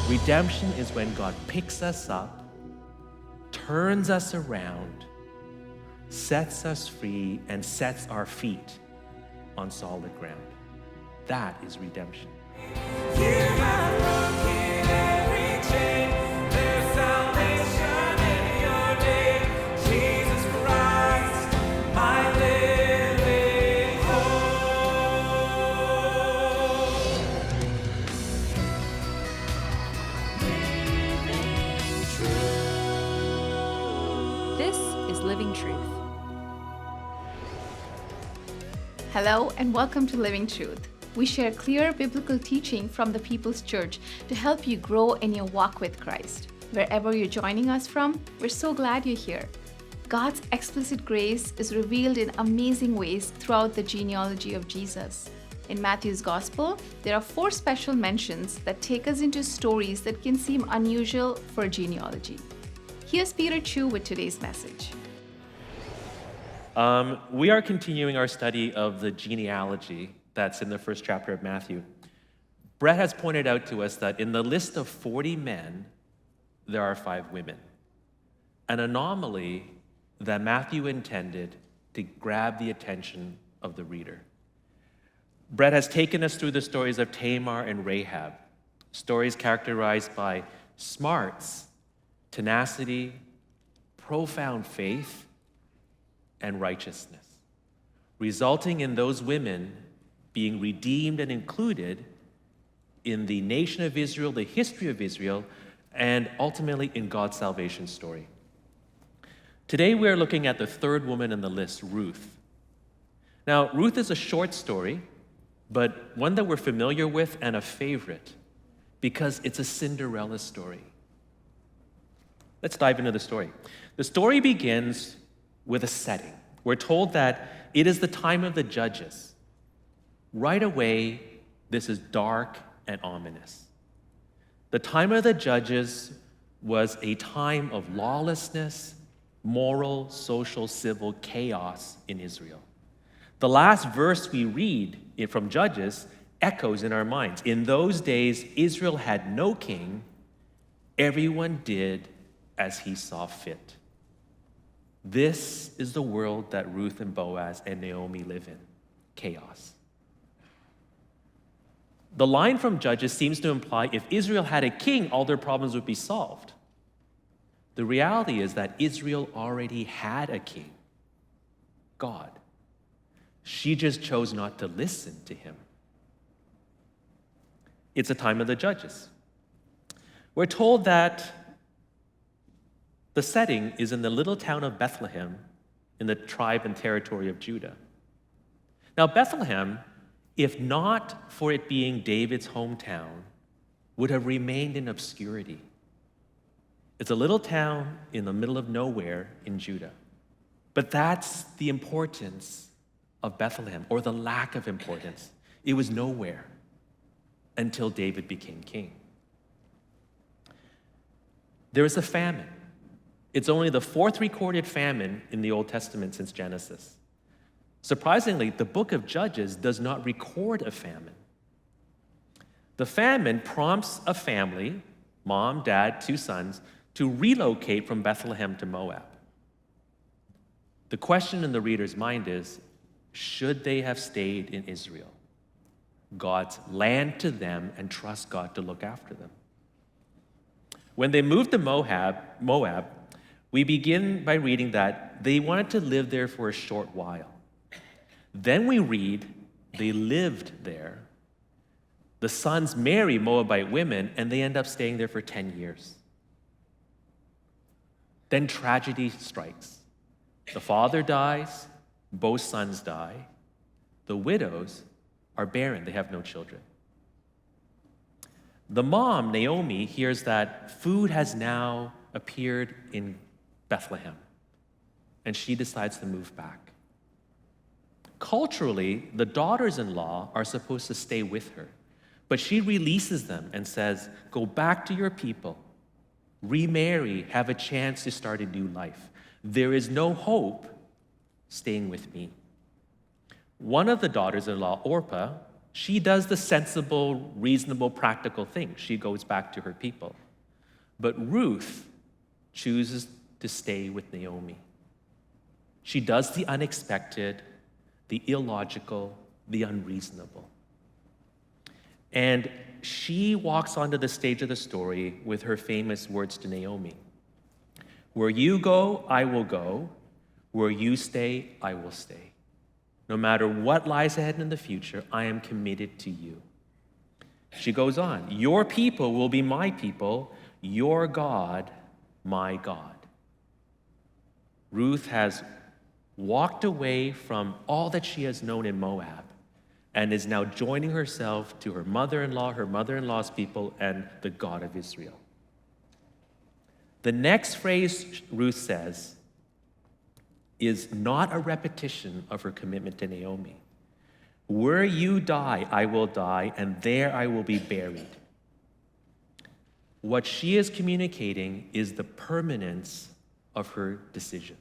Redemption is when God picks us up, turns us around, sets us free, and sets our feet on solid ground. That is redemption. You have broken every chain. There's salvation in your name, Jesus Christ, my living hope. This is Living Truth. Hello and welcome to Living Truth. We share clear biblical teaching from the People's Church to help you grow in your walk with Christ. Wherever you're joining us from, we're so glad you're here. God's explicit grace is revealed in amazing ways throughout the genealogy of Jesus. In Matthew's Gospel, there are 4 special mentions that take us into stories that can seem unusual for a genealogy. Here's Peter Chu with today's message. We are continuing our study of the genealogy that's in the first chapter of Matthew. Brett has pointed out to us that in the list of 40 men, there are 5 women. An anomaly that Matthew intended to grab the attention of the reader. Brett has taken us through the stories of Tamar and Rahab, stories characterized by smarts, tenacity, profound faith, and righteousness, resulting in those women being redeemed and included in the nation of Israel, the history of Israel, and ultimately in God's salvation story. Today we are looking at the third woman in the list, Ruth. Now, Ruth is a short story, but one that we're familiar with and a favorite because it's a Cinderella story. Let's dive into the story. The story begins with a setting. We're told that it is the time of the judges. Right away, this is dark and ominous. The time of the judges was a time of lawlessness, moral, social, civil chaos in Israel. The last verse we read from Judges echoes in our minds. In those days, Israel had no king. Everyone did as he saw fit. This is the world that Ruth and Boaz and Naomi live in. Chaos. The line from Judges seems to imply if Israel had a king, all their problems would be solved. The reality is that Israel already had a king, God. She just chose not to listen to him. It's a time of the judges. We're told that the setting is in the little town of Bethlehem in the tribe and territory of Judah. Now, Bethlehem, if not for it being David's hometown, would have remained in obscurity. It's a little town in the middle of nowhere in Judah. But that's the importance of Bethlehem, or the lack of importance. It was nowhere until David became king. There is a famine. It's only the 4th recorded famine in the Old Testament since Genesis. Surprisingly, the book of Judges does not record a famine. The famine prompts a family, mom, dad, 2 sons, to relocate from Bethlehem to Moab. The question in the reader's mind is, should they have stayed in Israel, God's land to them, and trust God to look after them? When they moved to Moab, we begin by reading that they wanted to live there for a short while. Then we read they lived there. The sons marry Moabite women, and they end up staying there for 10 years. Then tragedy strikes. The father dies, both sons die. The widows are barren, they have no children. The mom, Naomi, hears that food has now appeared in Bethlehem, and she decides to move back. Culturally, the daughters-in-law are supposed to stay with her, but she releases them and says, go back to your people, remarry, have a chance to start a new life. There is no hope staying with me. One of the daughters-in-law, Orpah, She does the sensible, reasonable, practical thing. She goes back to her people. But Ruth chooses to stay with Naomi. She does the unexpected, the illogical, the unreasonable. And she walks onto the stage of the story with her famous words to Naomi. Where you go, I will go. Where you stay, I will stay. No matter what lies ahead in the future, I am committed to you. She goes on, your people will be my people, your God, my God. Ruth has walked away from all that she has known in Moab and is now joining herself to her mother-in-law's people, and the God of Israel. The next phrase Ruth says is not a repetition of her commitment to Naomi. Where you die, I will die, and there I will be buried. What she is communicating is the permanence of her decision.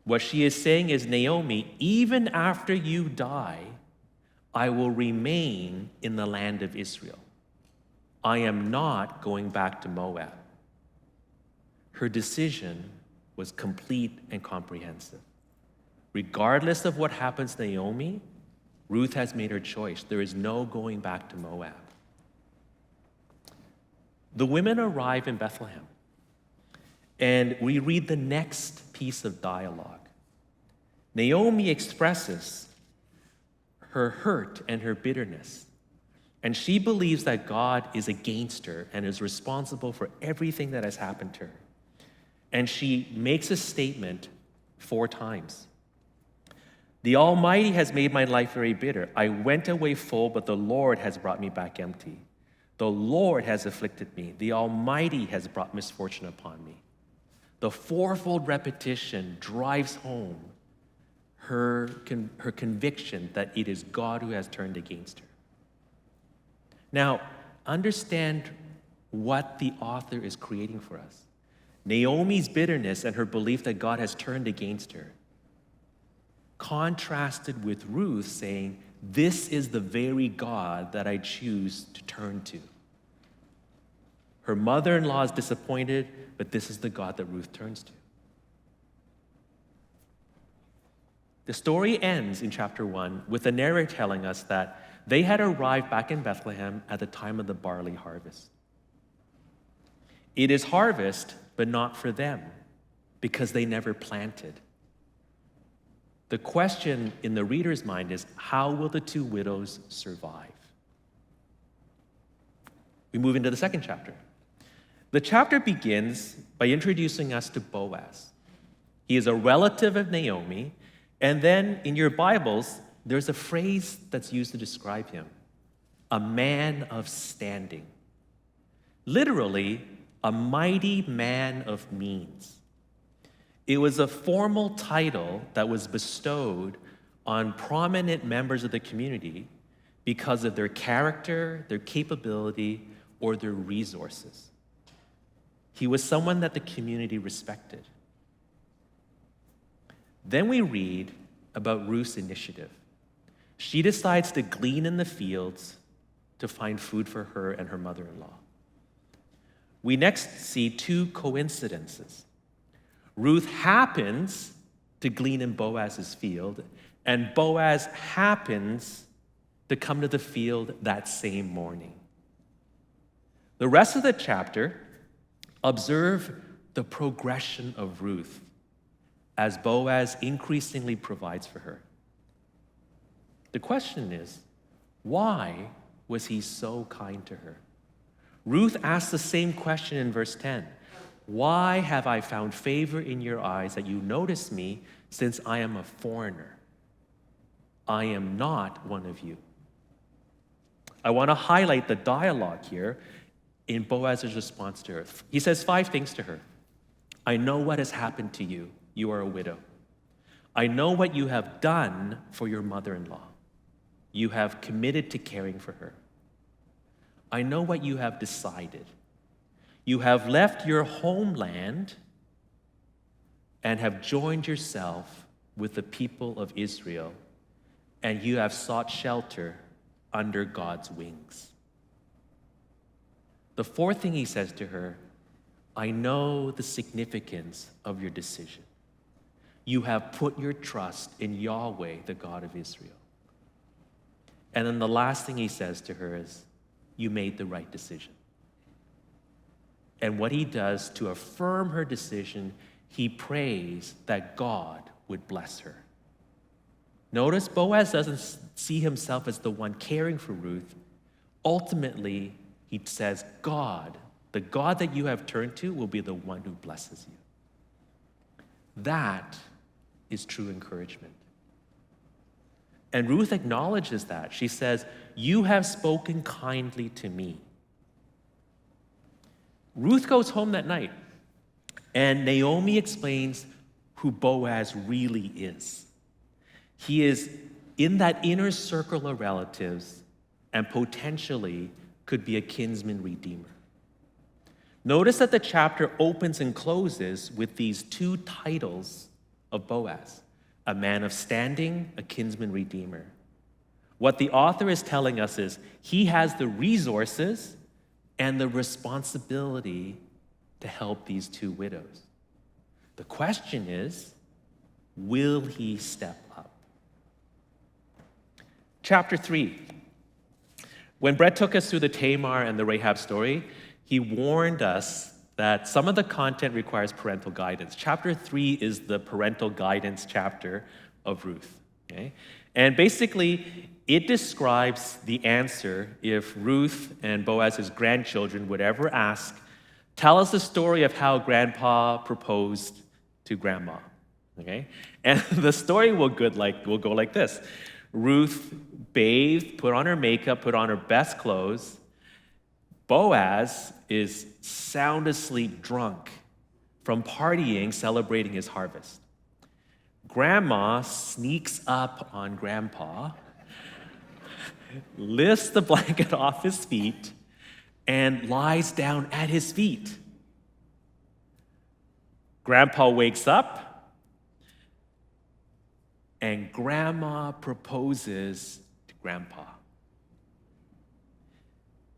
What she is saying is, Naomi, even after you die, I will remain in the land of Israel. I am not going back to Moab. Her decision was complete and comprehensive. Regardless of what happens to Naomi, Ruth has made her choice. There is no going back to Moab. The women arrive in Bethlehem, and we read the next piece of dialogue. Naomi expresses her hurt and her bitterness, and she believes that God is against her and is responsible for everything that has happened to her. And she makes a statement 4 times. The Almighty has made my life very bitter. I went away full, but the Lord has brought me back empty. The Lord has afflicted me. The Almighty has brought misfortune upon me. The fourfold repetition drives home her conviction that it is God who has turned against her. Now, understand what the author is creating for us. Naomi's bitterness and her belief that God has turned against her, contrasted with Ruth saying, this is the very God that I choose to turn to. Her mother-in-law is disappointed, but this is the God that Ruth turns to. The story ends in chapter 1 with the narrator telling us that they had arrived back in Bethlehem at the time of the barley harvest. It is harvest, but not for them, because they never planted. The question in the reader's mind is, how will the 2 widows survive? We move into the second chapter. The chapter begins by introducing us to Boaz. He is a relative of Naomi, and then in your Bibles, there's a phrase that's used to describe him, a man of standing. Literally, a mighty man of means. It was a formal title that was bestowed on prominent members of the community because of their character, their capability, or their resources. He was someone that the community respected. Then we read about Ruth's initiative. She decides to glean in the fields to find food for her and her mother-in-law. We next see 2 coincidences. Ruth happens to glean in Boaz's field, and Boaz happens to come to the field that same morning. The rest of the chapter, observe the progression of Ruth as Boaz increasingly provides for her. The question is, why was he so kind to her? Ruth asks the same question in verse 10. Why have I found favor in your eyes that you notice me, since I am a foreigner? I am not one of you. I want to highlight the dialogue here in Boaz's response to her. He says 5 things to her. I know what has happened to you. You are a widow. I know what you have done for your mother-in-law. You have committed to caring for her. I know what you have decided. You have left your homeland and have joined yourself with the people of Israel, and you have sought shelter under God's wings. The fourth thing he says to her, I know the significance of your decision. You have put your trust in Yahweh, the God of Israel. And then the last thing he says to her is, you made the right decision. And what he does to affirm her decision, he prays that God would bless her. Notice Boaz doesn't see himself as the one caring for Ruth. Ultimately, he says, God, the God that you have turned to, will be the one who blesses you. That is true encouragement. And Ruth acknowledges that. She says, you have spoken kindly to me. Ruth goes home that night, and Naomi explains who Boaz really is. He is in that inner circle of relatives and potentially could be a kinsman redeemer. Notice that the chapter opens and closes with these two titles of Boaz, a man of standing, a kinsman redeemer. What the author is telling us is he has the resources and the responsibility to help these two widows. The question is, will he step up? Chapter 3. When Brett took us through the Tamar and the Rahab story, he warned us that some of the content requires parental guidance. Chapter 3 is the parental guidance chapter of Ruth. Okay? And basically, it describes the answer if Ruth and Boaz's grandchildren would ever ask, tell us the story of how grandpa proposed to grandma. Okay? And the story will go like this. Ruth bathed, put on her makeup, put on her best clothes. Boaz is sound asleep drunk from partying, celebrating his harvest. Grandma sneaks up on grandpa, lifts the blanket off his feet, and lies down at his feet. Grandpa wakes up, and grandma proposes to grandpa.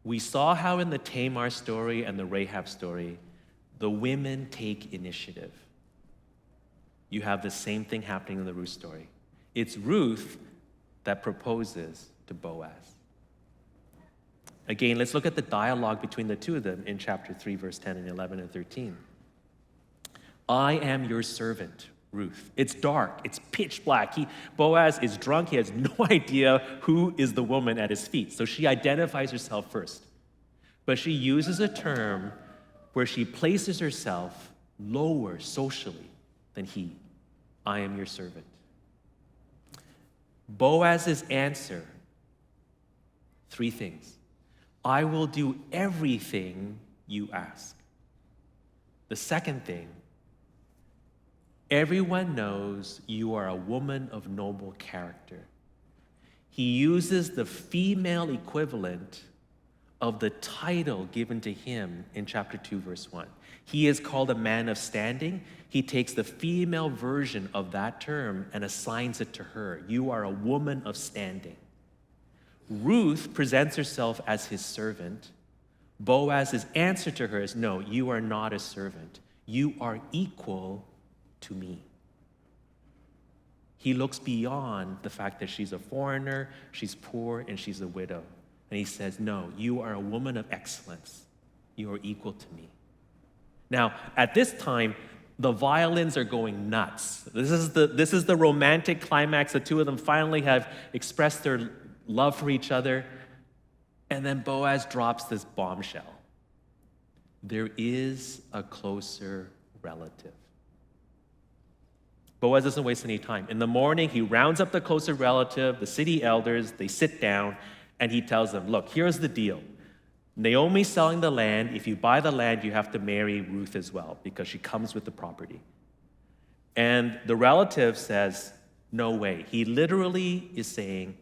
We saw how in the Tamar story and the Rahab story, the women take initiative. You have the same thing happening in the Ruth story. It's Ruth that proposes to Boaz. Again, let's look at the dialogue between the two of them in chapter 3, verse 10 and 11 and 13. I am your servant, Ruth. It's dark. It's pitch black. Boaz is drunk. He has no idea who is the woman at his feet. So she identifies herself first. But she uses a term where she places herself lower socially than he. I am your servant. Boaz's answer, three things. I will do everything you ask. The second thing, everyone knows you are a woman of noble character. He uses the female equivalent of the title given to him in chapter 2, verse 1. He is called a man of standing. He takes the female version of that term and assigns it to her. You are a woman of standing. Ruth presents herself as his servant. Boaz's answer to her is, no, you are not a servant. You are equal to me. He looks beyond the fact that she's a foreigner, she's poor, and she's a widow. And he says, no, you are a woman of excellence. You are equal to me. Now, at this time, the violins are going nuts. This is the romantic climax. The two of them finally have expressed their love for each other. And then Boaz drops this bombshell. There is a closer relative. Boaz doesn't waste any time. In the morning, he rounds up the closer relative, the city elders, they sit down, and he tells them, look, here's the deal. Naomi's selling the land. If you buy the land, you have to marry Ruth as well because she comes with the property. And the relative says, no way. He literally is saying,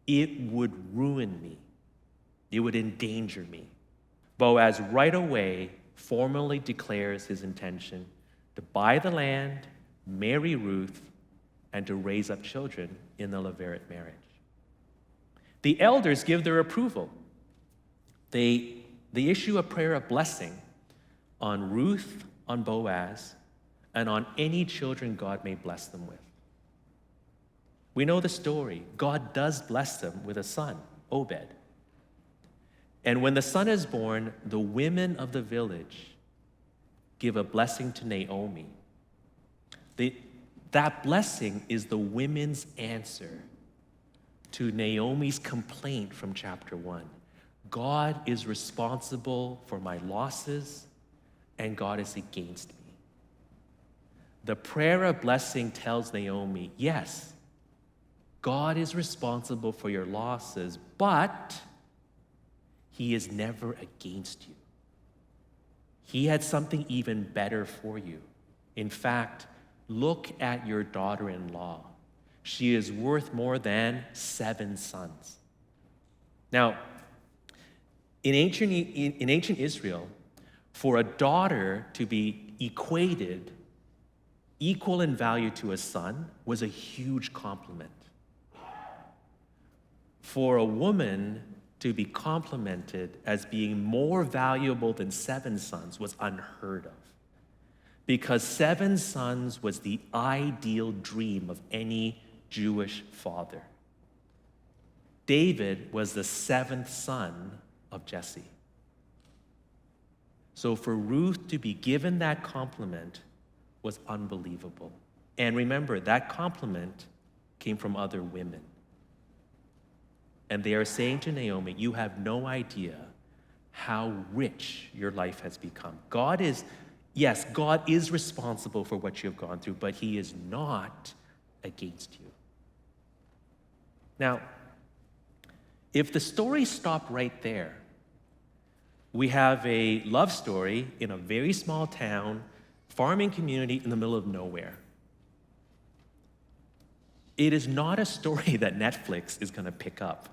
it would ruin me. It would endanger me. Boaz right away formally declares his intention to buy the land, marry Ruth, and to raise up children in the Levirate marriage. The elders give their approval. They issue a prayer of blessing on Ruth, on Boaz, and on any children God may bless them with. We know the story. God does bless them with a son, Obed. And when the son is born, the women of the village give a blessing to Naomi. That blessing is the women's answer to Naomi's complaint from chapter 1. God is responsible for my losses, and God is against me. The prayer of blessing tells Naomi, yes, God is responsible for your losses, but he is never against you. He had something even better for you. In fact, look at your daughter-in-law. She is worth more than 7 sons. Now, in ancient Israel, for a daughter to be equated, equal in value to a son, was a huge compliment. For a woman to be complimented as being more valuable than 7 sons was unheard of, because 7 sons was the ideal dream of any Jewish father. David was the 7th son of Jesse. So for Ruth to be given that compliment was unbelievable. And remember, that compliment came from other women. And they are saying to Naomi, you have no idea how rich your life has become. God is responsible for what you have gone through, but he is not against you. Now, if the story stopped right there, we have a love story in a very small town, farming community in the middle of nowhere. It is not a story that Netflix is going to pick up.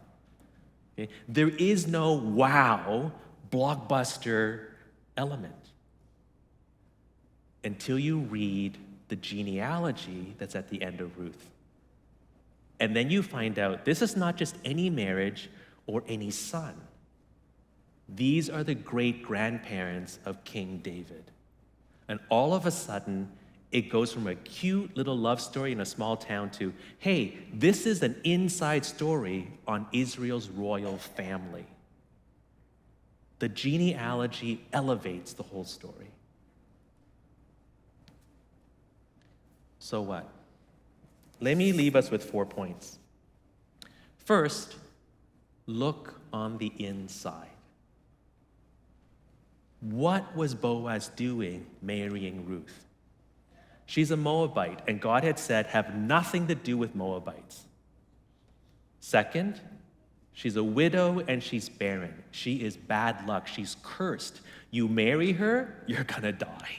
Okay? There is no wow, blockbuster element until you read the genealogy that's at the end of Ruth. And then you find out this is not just any marriage or any son. These are the great-grandparents of King David. And all of a sudden, it goes from a cute little love story in a small town to, hey, this is an inside story on Israel's royal family. The genealogy elevates the whole story. So what? Let me leave us with 4 points. First, look on the inside. What was Boaz doing marrying Ruth? She's a Moabite, and God had said, have nothing to do with Moabites. Second, she's a widow and she's barren. She is bad luck. She's cursed. You marry her, you're gonna die.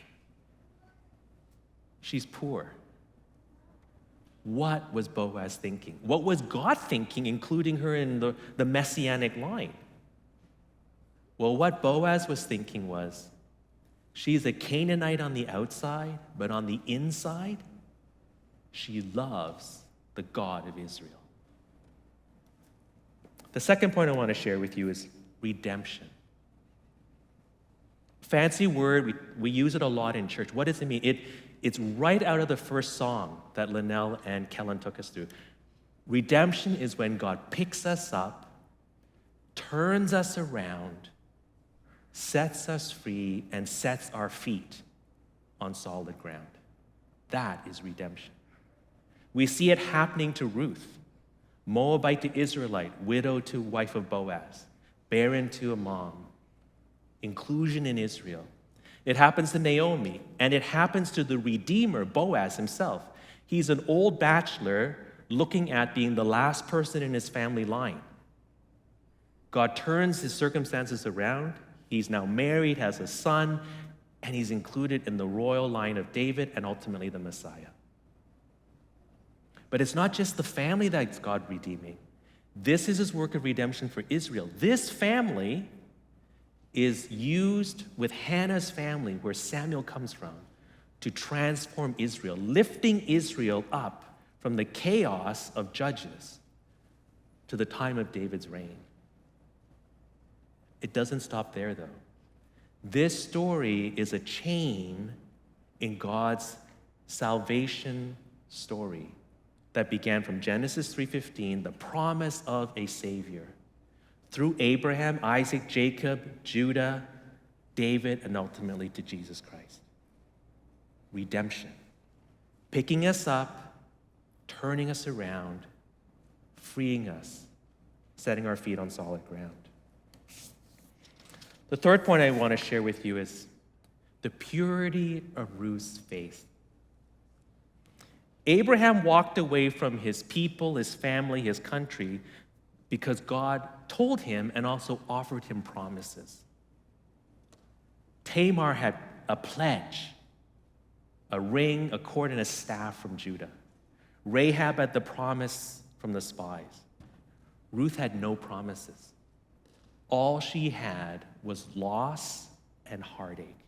She's poor. What was Boaz thinking? What was God thinking, including her in the messianic line? Well, what Boaz was thinking was, she's a Canaanite on the outside, but on the inside, she loves the God of Israel. The second point I want to share with you is redemption. Fancy word, we use it a lot in church. What does it mean? It's right out of the first song that Linnell and Kellen took us through. Redemption is when God picks us up, turns us around, sets us free, and sets our feet on solid ground. That is redemption. We see it happening to Ruth, Moabite to Israelite, widow to wife of Boaz, barren to a mom, inclusion in Israel. It happens to Naomi, and it happens to the Redeemer, Boaz himself. He's an old bachelor looking at being the last person in his family line. God turns his circumstances around. He's now married, has a son, and he's included in the royal line of David and ultimately the Messiah. But it's not just the family that's God redeeming. This is his work of redemption for Israel. This family is used with Hannah's family, where Samuel comes from, to transform Israel, lifting Israel up from the chaos of Judges to the time of David's reign. It doesn't stop there, though. This story is a chain in God's salvation story that began from Genesis 3:15, the promise of a Savior, through Abraham, Isaac, Jacob, Judah, David, and ultimately to Jesus Christ. Redemption. Picking us up, turning us around, freeing us, setting our feet on solid ground. The third point I want to share with you is the purity of Ruth's faith. Abraham walked away from his people, his family, his country, because God told him and also offered him promises. Tamar had a pledge, a ring, a cord, and a staff from Judah. Rahab had the promise from the spies. Ruth had no promises. All she had was loss and heartache.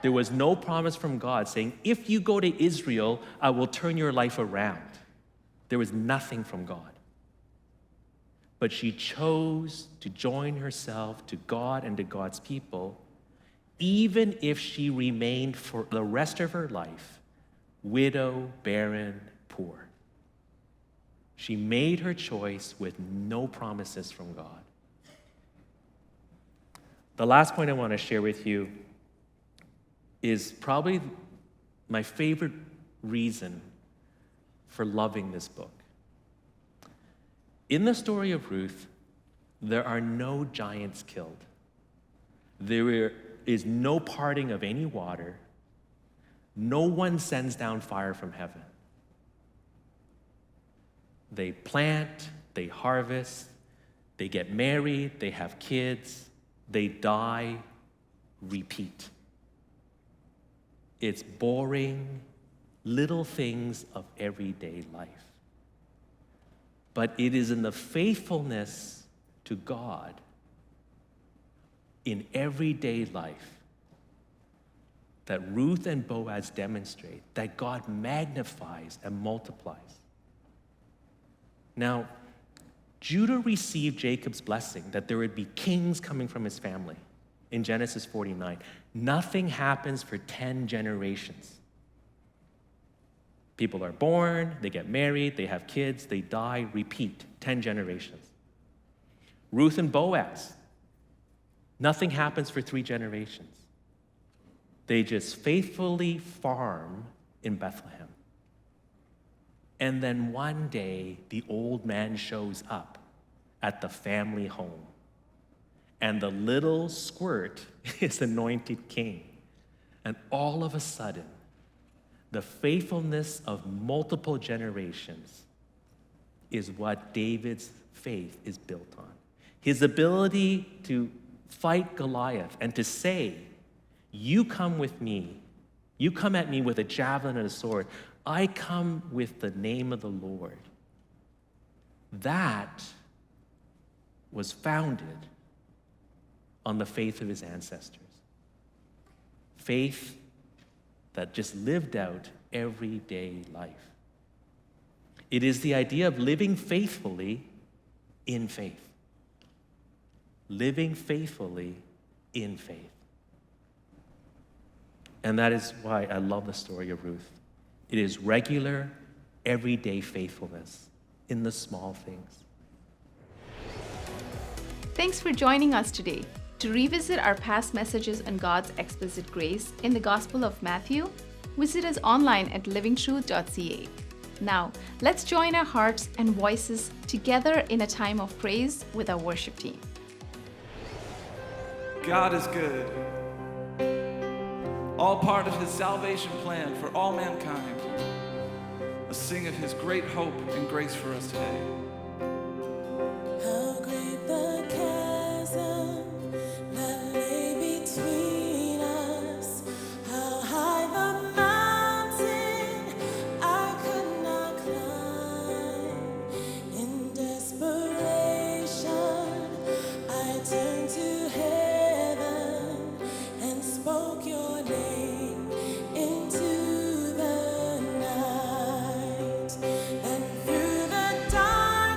There was no promise from God saying, if you go to Israel, I will turn your life around. There was nothing from God. But she chose to join herself to God and to God's people, even if she remained for the rest of her life widow, barren, poor. She made her choice with no promises from God. The last point I want to share with you is probably my favorite reason for loving this book. In the story of Ruth, there are no giants killed. There is no parting of any water. No one sends down fire from heaven. They plant, they harvest, they get married, they have kids, they die, repeat. It's boring, little things of everyday life. But it is in the faithfulness to God in everyday life that Ruth and Boaz demonstrate that God magnifies and multiplies. Now, Judah received Jacob's blessing that there would be kings coming from his family in Genesis 49. Nothing happens for 10 generations. People are born, they get married, they have kids, they die, repeat, 10 generations. Ruth and Boaz, nothing happens for 3 generations. They just faithfully farm in Bethlehem. And then one day, the old man shows up at the family home. And the little squirt is anointed king. And all of a sudden, the faithfulness of multiple generations is what David's faith is built on. His ability to fight Goliath and to say, you come with me, you come at me with a javelin and a sword, I come with the name of the Lord. That was founded on the faith of his ancestors. Faith that just lived out everyday life. It is the idea of living faithfully in faith. Living faithfully in faith. And that is why I love the story of Ruth. It is regular, everyday faithfulness in the small things. Thanks for joining us today. To revisit our past messages on God's explicit grace in the Gospel of Matthew, visit us online at livingtruth.ca. Now, let's join our hearts and voices together in a time of praise with our worship team. God is good. All part of his salvation plan for all mankind. Let's sing of his great hope and grace for us today. How great the chasm that lay between us. How high the mountain I could not climb. In desperation, I turned to heaven and spoke your name into the night. And through the dark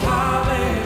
hallelujah.